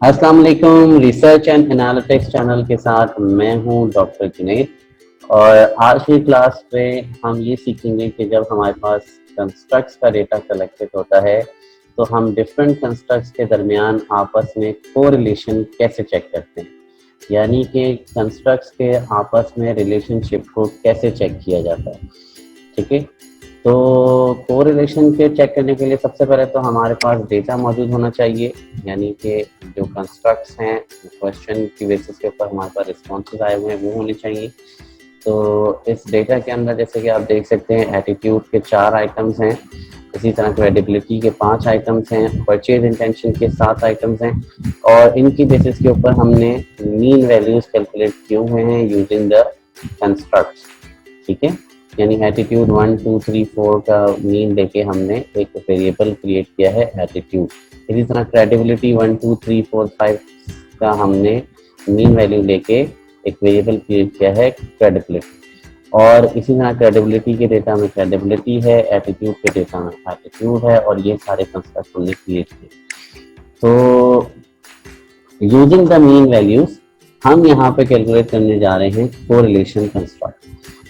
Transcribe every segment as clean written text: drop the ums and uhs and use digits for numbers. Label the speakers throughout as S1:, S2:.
S1: अस्सलाम वालेकुम। Research and analytics channel के साथ मैं हूं डॉक्टर जुनैद और आज की क्लास में हम ये सीखेंगे कि जब हमारे पास कंस्ट्रक्ट्स का डेटा कलेक्टेड होता है तो हम डिफरेंट कंस्ट्रक्ट्स के दरमियान आपस में कोरिलेशन कैसे चेक करते हैं, यानी कि कंस्ट्रक्ट्स के आपस में रिलेशनशिप को कैसे चेक किया जाता है। ठीक है, तो कोरिलेशन के चेक करने के लिए सबसे पहले तो हमारे पास डेटा मौजूद होना चाहिए, यानी कि जो कंस्ट्रक्ट्स हैं क्वेश्चन की बेसिस के ऊपर हमारे पास रिस्पॉन्सेज आए हुए हैं वो होने चाहिए। तो इस डेटा के अंदर जैसे कि आप देख सकते हैं एटीट्यूड के 4 आइटम्स हैं, इसी तरह क्रेडिबिलिटी के 5 आइटम्स हैं, परचेज इंटेंशन के 7 आइटम्स हैं और इनकी बेसिस के ऊपर हमने मीन वैल्यूज कैलकुलेट किए हुए हैं यूजिंग द कंस्ट्रक्ट्स। ठीक है, यानी एटीट्यूड 1 2 3 4 का मीन लेके हमने एक वेरिएबल क्रिएट किया है एटीट्यूड। इसी तरह क्रेडिबिलिटी 1 2 3 4 5 का हमने मीन वैल्यू लेके एक वेरिएबल क्रिएट किया है क्रेडिबिलिटी, और इसी तरह क्रेडिबिलिटी के डेटा में क्रेडिबिलिटी है, एटीट्यूड के डेटा में एटीट्यूड है, और ये सारे कंस्ट्रक्ट हमने क्रिएट किए। तो यूजिंग द मीन वैल्यूज हम यहाँ पे कैलकुलेट करने जा रहे हैं correlation construct,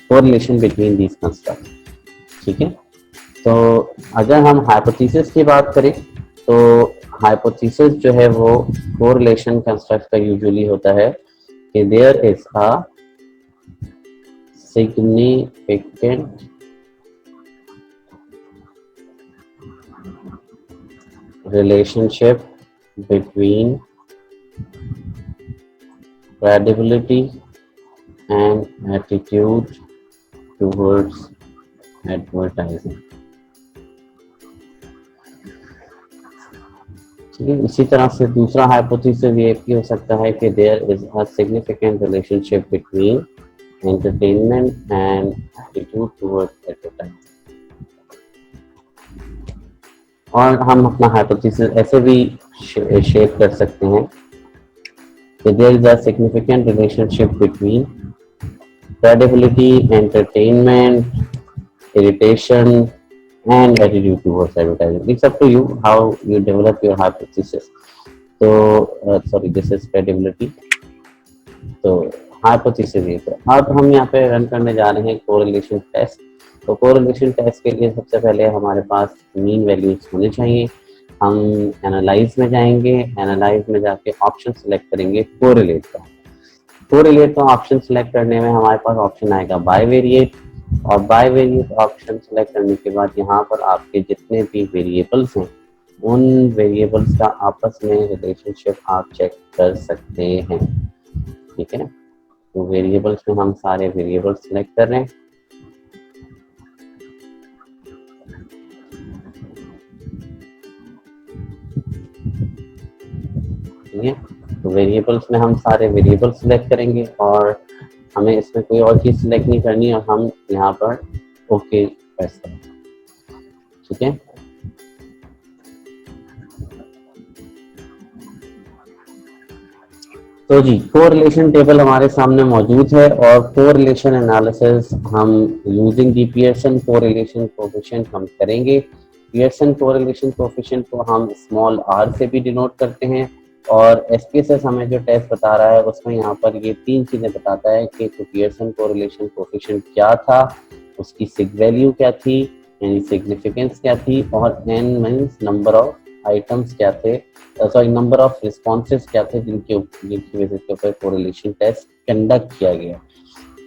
S1: correlation between these construct. ठीक है, तो अगर हम हाइपोथेसिस की बात करें तो हाइपोथेसिस जो है वो कोरिलेशन कंस्ट्रक्ट का यूजुअली होता है कि there is a significant relationship between credibility and attitude towards advertising। ठीक है, इसी तरह से दूसरा हाइपोथेसिस ये भी हो सकता है कि there is a significant relationship between entertainment and attitude towards advertising. और हम अपना हाइपोथेसिस ऐसे भी शेप कर सकते हैं कि there is a significant relationship between credibility, entertainment, irritation, and attitude towards advertising. It's up to you how you develop your hypothesis. So, sorry, this is credibility. तो hypothesis ये तो अब हम यहाँ पे रन करने जा रहे हैं कोरिलेशन टेस्ट। तो कोरिलेशन टेस्ट के लिए सबसे पहले हमारे पास मीन वैल्यूज होने चाहिए। हम एनालाइज में जाएंगे, एनालाइज में जाके ऑप्शन सेलेक्ट करेंगे कोरिलेट का। कोरिलेट का ऑप्शन सेलेक्ट करने में हमारे पास ऑप्शन आएगा बाय वेरिएट, और बाय वेरिएट ऑप्शन सेलेक्ट करने के बाद यहाँ पर आपके जितने भी वेरिएबल्स हैं उन वेरिएबल्स का आपस में रिलेशनशिप आप चेक कर सकते हैं। ठीक है, तो वेरिएबल्स में हम सारे वेरिएबल्स सेलेक्ट कर रहे हैं। ठीक है, तो वेरिएबल्स में हम सारे वेरिएबल्स सिलेक्ट करेंगे और हमें इसमें कोई और चीज सिलेक्ट नहीं करनी और हम यहाँ पर ओके प्रेस करेंगे। ठीक है, तो जी कोरिलेशन टेबल हमारे सामने मौजूद है और कोरिलेशन एनालिसिस हम using the Pearson correlation coefficient हम करेंगे। पियर्सन कोरिलेशन कोएफिशिएंट को हम स्मॉल r से भी डिनोट करते हैं, और SPSS हमें जो टेस्ट बता रहा है उसमें यहाँ पर ये 3 चीजें बताता है कि पियर्सन कोरिलेशन कोएफिशिएंट क्या था, उसकी सिग वैल्यू क्या थी यानी सिग्निफिकेंस क्या थी, और n means number of items क्या थे, सॉरी नंबर ऑफ रिस्पॉन्सेज क्या थे जिनकी बेसिस के ऊपर कोरिलेशन टेस्ट कंडक्ट किया गया।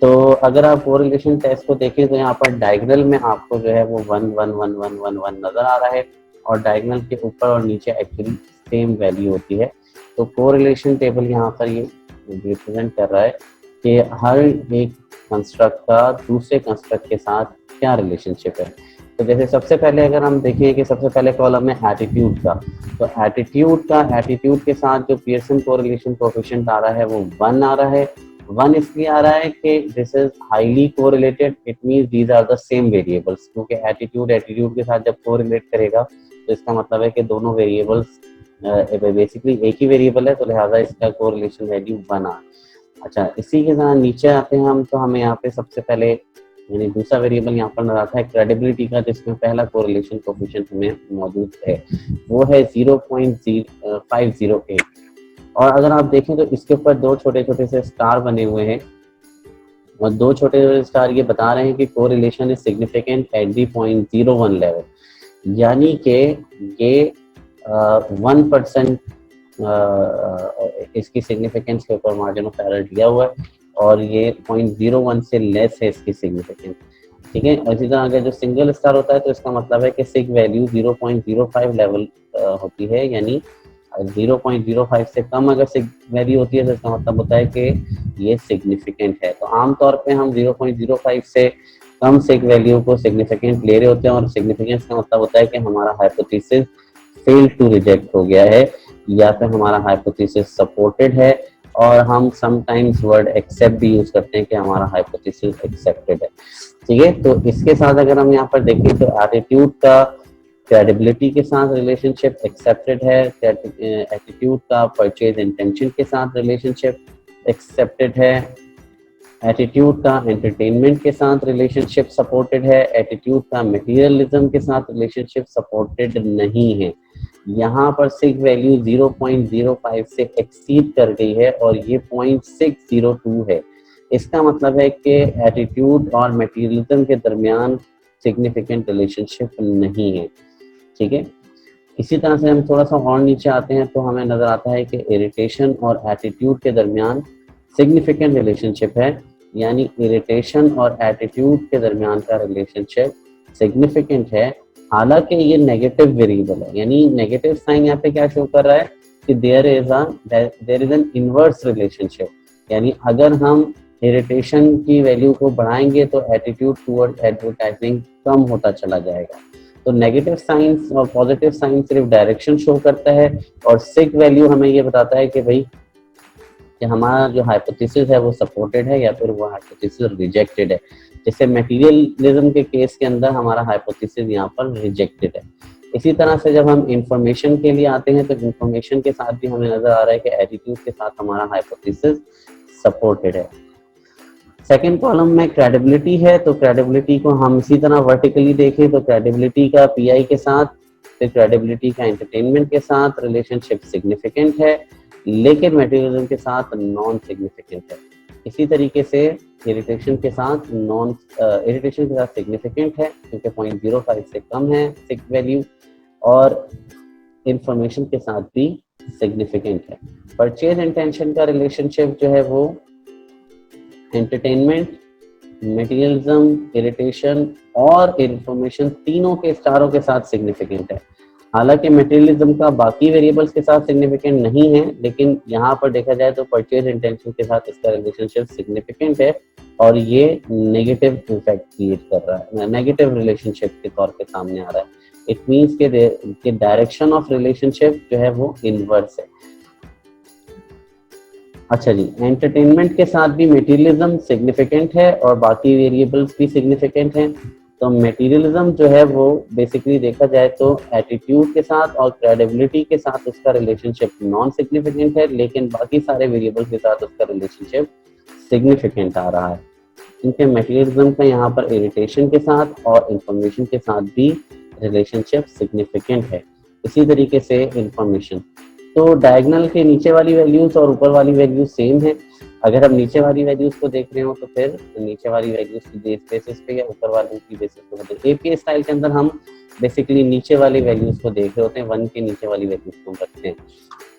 S1: तो अगर आप कोरिलेशन टेस्ट को देखें तो यहाँ पर डायगोनल में आपको जो है वो 1 1 1 1 1 1 नजर आ रहा है, और डायगोनल के ऊपर और नीचे एक्चुअली सेम वैल्यू होती है। तो कोरिलेशन टेबल यहाँ पर ये रिप्रेजेंट कर रहा है कि हर एक कंस्ट्रक्ट का दूसरे कंस्ट्रक्ट के साथ क्या रिलेशनशिप है। तो जैसे सबसे पहले अगर हम देखें कि सबसे पहले कॉलम है एटीट्यूड का, तो एटीट्यूड के साथ जो पियर्सन कोरिलेशन कोएफिशिएंट आ रहा है वो 1 आ रहा है। 1 इसलिए आ रहा है कि this is highly correlated, it means these are the same variables, क्योंकि एटीट्यूड के साथ जब कोरिलेट करेगा तो इसका मतलब है कि दोनों वेरिएबल्स बेसिकली एक ही वेरिएबल है, तो लिहाजा इसका कोरिलेशन वैल्यू 1 आ। अच्छा, इसी के साथ नीचे आते हैं हम, तो हमें यहाँ पे सबसे पहले यानी दूसरा वेरिएबल यहाँ पर नजर आता है क्रेडिबिलिटी का, जिसमें पहला कोरिलेशन कोएफिशिएंट हमें मौजूद है वो है 0.508। और अगर आप देखें तो इसके ऊपर दो छोटे छोटे से स्टार बने हुए हैं और दो छोटे छोटे स्टार ये बता रहे हैं कि correlation is significant at the 0.01 level, यानी कि ये 1% इसकी सिग्निफिकेंस के ऊपर मार्जिन ऑफ एरर दिया हुआ है और ये 0.01 से लेस है इसकी सिग्निफिकेंस। ठीक है, इसी तरह अगर जो सिंगल स्टार होता है तो इसका मतलब है कि सिग वैल्यू 0.05 लेवल होती है, यानी 0.05 से कम अगर सिग वैल्यू होती है तो इसका मतलब होता है कि ये सिग्निफिकेंट है। तो आमतौर पे हम 0.05 से कम सिग वैल्यू को सिग्निफिकेंट ले रहे होते हैं और सिग्निफिकेंस का मतलब होता है कि हमारा हाइपोथेसिस फेल टू रिजेक्ट हो गया है या फिर हमारा हाइपोथेसिस सपोर्टेड है, और हम समटाइम्स वर्ड एक्सेप्ट भी यूज करते हैं कि हमारा हाइपोथेसिस एक्सेप्टेड है। ठीक है, तो इसके साथ अगर हम यहाँ पर देखें तो एटीट्यूड का क्रेडिबिलिटी के साथ रिलेशनशिप एक्सेप्टेड है, एटीट्यूड का परचेज इंटेंशन के साथ रिलेशनशिप एक्सेप्टेड है, एटीट्यूड का एंटरटेनमेंट के साथ रिलेशनशिप सपोर्टेड है, एटीट्यूड का मटेरियलिज्म के साथ रिलेशनशिप सपोर्टेड नहीं है। यहाँ पर सिग वैल्यू 0.05 से एक्सीड कर गई है और ये 0.602 है। इसका मतलब है कि एटीट्यूड और मटेरियलिज्म के दरमियान सिग्निफिकेंट रिलेशनशिप नहीं है। ठीक है, इसी तरह से हम थोड़ा सा और नीचे आते हैं तो हमें नजर आता है कि इरिटेशन और एटीट्यूड के दरमियान सिग्निफिकेंट रिलेशनशिप है, यानी इरिटेशन और एटीट्यूड के दरमियान का रिलेशनशिप सिग्निफिकेंट है। हालांकि ये नेगेटिव वेरिएबल है, यानी नेगेटिव साइन यहाँ पे क्या शो कर रहा है कि there is an inverse relationship, यानी अगर हम इरिटेशन की वैल्यू को बढ़ाएंगे तो एटीट्यूड टुवर्ड्स एडवर्टाइजिंग कम होता चला जाएगा। तो नेगेटिव साइंस और पॉजिटिव साइंस सिर्फ डायरेक्शन शो करता है और सिग वैल्यू हमें ये बताता है कि भाई कि हमारा जो हाइपोथेसिस है वो सपोर्टेड है या फिर वो हाइपोथेसिस रिजेक्टेड है। जैसे मटेरियलिज्म के केस के अंदर हमारा हाइपोथेसिस यहाँ पर रिजेक्टेड है। इसी तरह से जब हम इंफॉर्मेशन के लिए आते हैं तो इंफॉर्मेशन के साथ भी हमें नजर आ रहा है कि एटीट्यूड के साथ हमारा हाइपोथेसिस सपोर्टेड है। सेकेंड कॉलम में क्रेडिबिलिटी है, तो क्रेडिबिलिटी को हम इसी तरह वर्टिकली देखें तो क्रेडिबिलिटी का पीआई के साथ, फिर क्रेडिबिलिटी का एंटरटेनमेंट के साथ रिलेशनशिप सिग्निफिकेंट है, लेकिन मटेरियलिज्म के साथ नॉन सिग्निफिकेंट है। इसी तरीके से इरिटेशन के साथ सिग्निफिकेंट है क्योंकि 0.05 से कम है सिग वैल्यू, और इंफॉर्मेशन के साथ भी सिग्निफिकेंट है। परचेज इंटेंशन का रिलेशनशिप जो है वो एंटरटेनमेंट, मटेरियलिज्म, इरिटेशन और इंफॉर्मेशन तीनों के स्टारों के साथ सिग्निफिकेंट है। हालांकि मटेरियलिज्म का बाकी वेरिएबल्स के साथ सिग्निफिकेंट नहीं है, लेकिन यहाँ पर देखा जाए तो परचेज इंटेंशन के साथ इसका रिलेशनशिप सिग्निफिकेंट है और ये नेगेटिव इफेक्ट क्रिएट कर रहा है, नेगेटिव रिलेशनशिप के तौर पे सामने आ रहा है। इट मीन्स के डायरेक्शन ऑफ रिलेशनशिप जो है वो इनवर्स है। अच्छा जी, एंटरटेनमेंट के साथ भी मटेरियलिज्म सिग्निफिकेंट है और बाकी वेरिएबल्स भी सिग्निफिकेंट हैं। तो मटेरियलिज्म जो है वो बेसिकली देखा जाए तो एटीट्यूड के साथ और क्रेडिबिलिटी के साथ उसका रिलेशनशिप नॉन सिग्निफिकेंट है, लेकिन बाकी सारे वेरिएबल्स के साथ उसका रिलेशनशिप सिग्निफिकेंट आ रहा है। क्योंकि मटेरियलिज्म का यहाँ पर इरिटेशन के साथ और इंफॉर्मेशन के साथ भी रिलेशनशिप सिग्निफिकेंट है। इसी तरीके से इंफॉर्मेशन, तो डायगोनल के नीचे वाली वैल्यूज और ऊपर वाली वैल्यूज सेम है। अगर हम नीचे वाली वैल्यूज को देख रहे हो तो फिर नीचे वाली वैल्यूज की बेसिस पे या ऊपर वाली की बेसिस पे होते हैं। एपीए स्टाइल के अंदर हम बेसिकली नीचे वाली वैल्यूज को देख रहे होते हैं, 1 के नीचे वाली वैल्यूज को रखते हैं।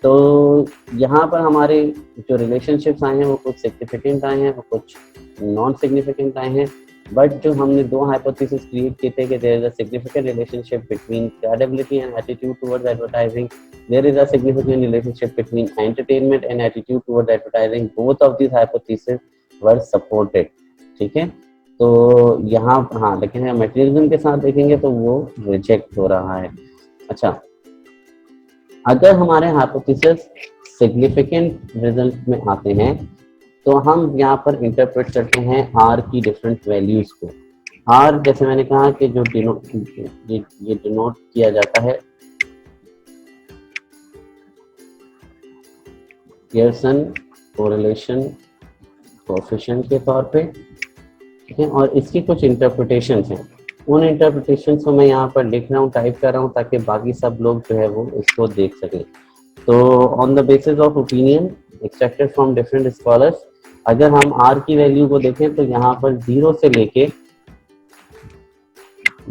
S1: तो यहाँ पर हमारे जो रिलेशनशिप्स आए हैं वो कुछ सिग्निफिकेंट आए हैं और कुछ नॉन सिग्निफिकेंट आए हैं। बट जो हमने दो हाइपोथेसिस क्रिएट किए थे कि there is a significant relationship between credibility and attitude towards advertising, there is a significant relationship between entertainment and attitude towards advertising. Both of these hypotheses were supported. ठीक है, तो यहाँ हाँ, लेकिन मटेरियलिज्म के साथ देखेंगे तो वो रिजेक्ट हो रहा है। अच्छा, अगर हमारे हाइपोथेसिस सिग्निफिकेंट रिजल्ट में आते हैं तो हम यहाँ पर इंटरप्रेट करते हैं आर की डिफरेंट वैल्यूज को। आर जैसे मैंने कहा कि जो ये डिनोट किया जाता है पियर्सन कोरिलेशन कोएफिशिएंट के तौर पे, ठीक है, और इसकी कुछ इंटरप्रिटेशंस हैं। उन इंटरप्रिटेशंस को मैं यहाँ पर लिख रहा हूँ, टाइप कर रहा हूँ ताकि बाकी सब लोग जो है वो इसको देख सकें। तो on the basis of opinion extracted from different scholars, अगर हम r की वैल्यू को देखें तो यहाँ पर 0 से लेके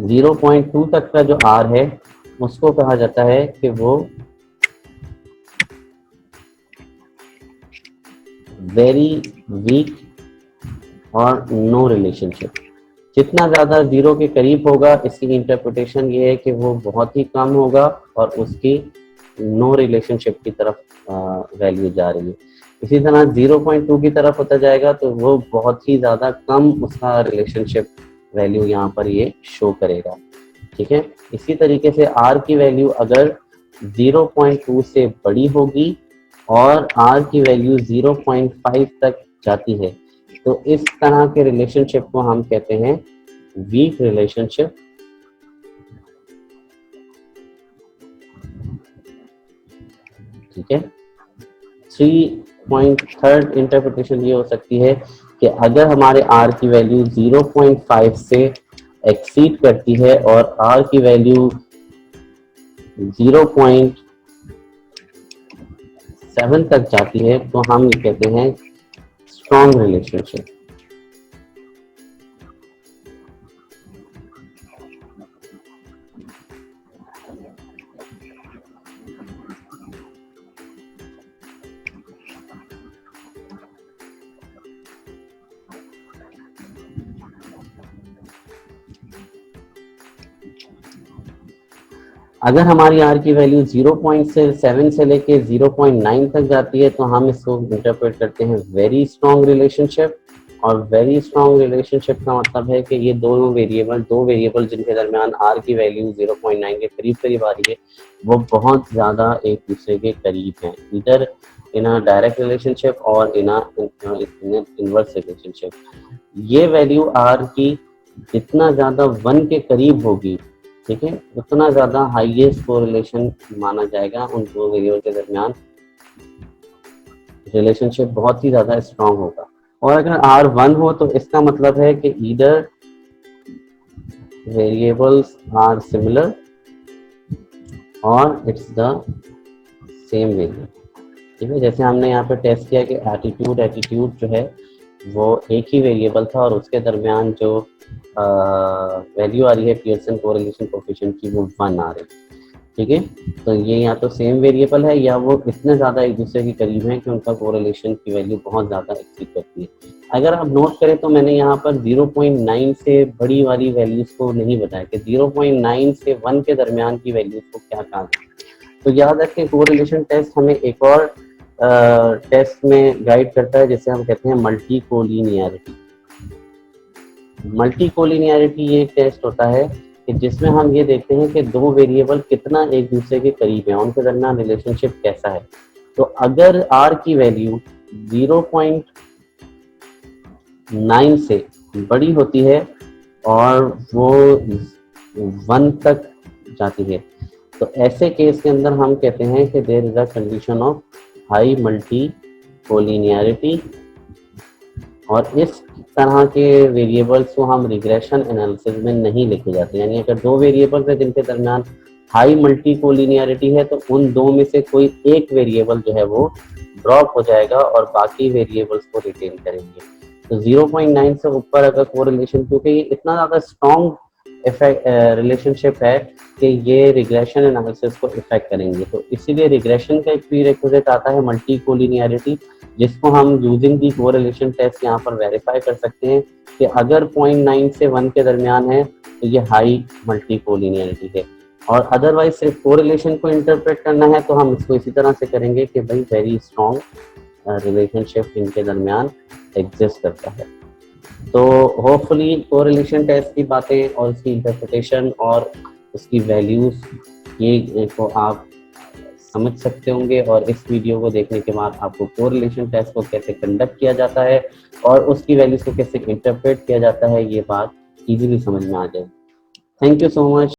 S1: 0.2 तक का जो r है उसको कहा जाता है कि वो वेरी वीक और नो रिलेशनशिप। जितना ज्यादा 0 के करीब होगा, इसकी इंटरप्रिटेशन ये है कि वो बहुत ही कम होगा और उसकी नो रिलेशनशिप की तरफ वैल्यू जा रही है। इसी तरह 0.2 की तरफ होता जाएगा तो वो बहुत ही ज्यादा कम उसका रिलेशनशिप वैल्यू यहाँ पर ये शो करेगा। ठीक है, इसी तरीके से r की वैल्यू अगर 0.2 से बड़ी होगी और r की वैल्यू 0.5 तक जाती है तो इस तरह के रिलेशनशिप को हम कहते हैं वीक रिलेशनशिप। ठीक है, 3.3 इंटरप्रिटेशन ये हो सकती है कि अगर हमारे r की वैल्यू 0.5 से एक्सीड करती है और r की वैल्यू 0.7 तक जाती है तो हम ये कहते हैं स्ट्रॉन्ग रिलेशनशिप। अगर हमारी r की वैल्यू 0.7 से लेके 0.9 तक जाती है तो हम इसको इंटरप्रेट करते हैं वेरी स्ट्रॉन्ग रिलेशनशिप। और वेरी स्ट्रॉन्ग रिलेशनशिप का मतलब है कि ये दो वेरिएबल जिनके दरमियान r की वैल्यू 0.9 के करीब करीब आ रही है वो बहुत ज़्यादा एक दूसरे के करीब हैं, इधर इन अ डायरेक्ट रिलेशनशिप और इन इनवर्स रिलेशनशिप। ये वैल्यू r की जितना ज़्यादा 1 के करीब होगी, ठीक है, उतना ज्यादा हाईएस्ट कोरिलेशन माना जाएगा, उन दो वेरिएबल के दरमियान रिलेशनशिप बहुत ही ज्यादा स्ट्रांग होगा। और अगर R1 हो तो इसका मतलब है कि ईदर वेरिएबल्स आर सिमिलर और इट्स द सेम वेरिएबल। ठीक है, जैसे हमने यहाँ पे टेस्ट किया कि एटीट्यूड जो है वो एक ही वेरिएबल था और उसके दरमियान जो वैल्यू आ रही है पियर्सन कोरिलेशन कोएफिशिएंट की वो 1 आ रही है। ठीक है, तो ये या तो सेम वेरिएबल है या वो इतने ज़्यादा एक दूसरे के करीब हैं कि उनका कोरिलेशन की वैल्यू बहुत ज़्यादा एक्सीड करती है। अगर आप नोट करें तो मैंने यहाँ पर 0.9 से बड़ी वाली वैल्यूज़ को नहीं बताया कि 0.9 से 1 के दरमियान की वैल्यूज़ को क्या कहा जाए। तो याद रखें कोरिलेशन टेस्ट हमें एक और टेस्ट में गाइड करता है जिसे हम कहते हैं मल्टी कोलिनियरिटी। मल्टी कोलिनियरिटी ये टेस्ट होता है कि जिसमें हम ये देखते हैं कि दो वेरिएबल कितना एक दूसरे के करीब है, उनके दरमियान रिलेशनशिप कैसा है। तो अगर r की वैल्यू 0.9 से बड़ी होती है और वो 1 तक जाती है तो ऐसे केस के अंदर हम कहते हैं कि there is a condition of high multicollinearity. और इस तरह के वेरिएबल्स को हम रिग्रेशन एनालिसिस में नहीं लिखे जाते, यानी अगर दो वेरिएबल्स है जिनके दरमियान हाई मल्टी कोलिनियरिटी है तो उन दो में से कोई एक वेरिएबल जो है वो ड्रॉप हो जाएगा और बाकी वेरिएबल्स को रिटेन करेंगे। तो 0.9 से ऊपर अगर कोरिलेशन, क्योंकि ये इतना ज़्यादा स्ट्रॉन्ग रिलेशनशिप है कि ये रिग्रेशन एनालिसिस को इफेक्ट करेंगे, तो इसीलिए रिग्रेशन का एक प्रीरेक्विजिट आता है मल्टी कोलिनियरिटी, जिसको हम यूजिंग दी कोरिलेशन टेस्ट यहाँ पर वेरीफाई कर सकते हैं कि अगर 0.9 से 1 के दरमियान है तो ये हाई मल्टी कोलिनियरिटी है। और अदरवाइज सिर्फ कोरिलेशन को इंटरप्रेट करना है तो हम इसको इसी तरह से करेंगे कि भाई वेरी स्ट्रॉन्ग रिलेशनशिप इनके दरमियान एग्जिस्ट करता है। तो होपफुली कोरिलेशन टेस्ट की बातें और उसकी इंटरप्रिटेशन और उसकी वैल्यूज ये को आप समझ सकते होंगे, और इस वीडियो को देखने के बाद आपको कोरिलेशन टेस्ट को कैसे कंडक्ट किया जाता है और उसकी वैल्यूज को कैसे इंटरप्रेट किया जाता है ये बात इजीली समझ में आ जाएगी। Thank you so much.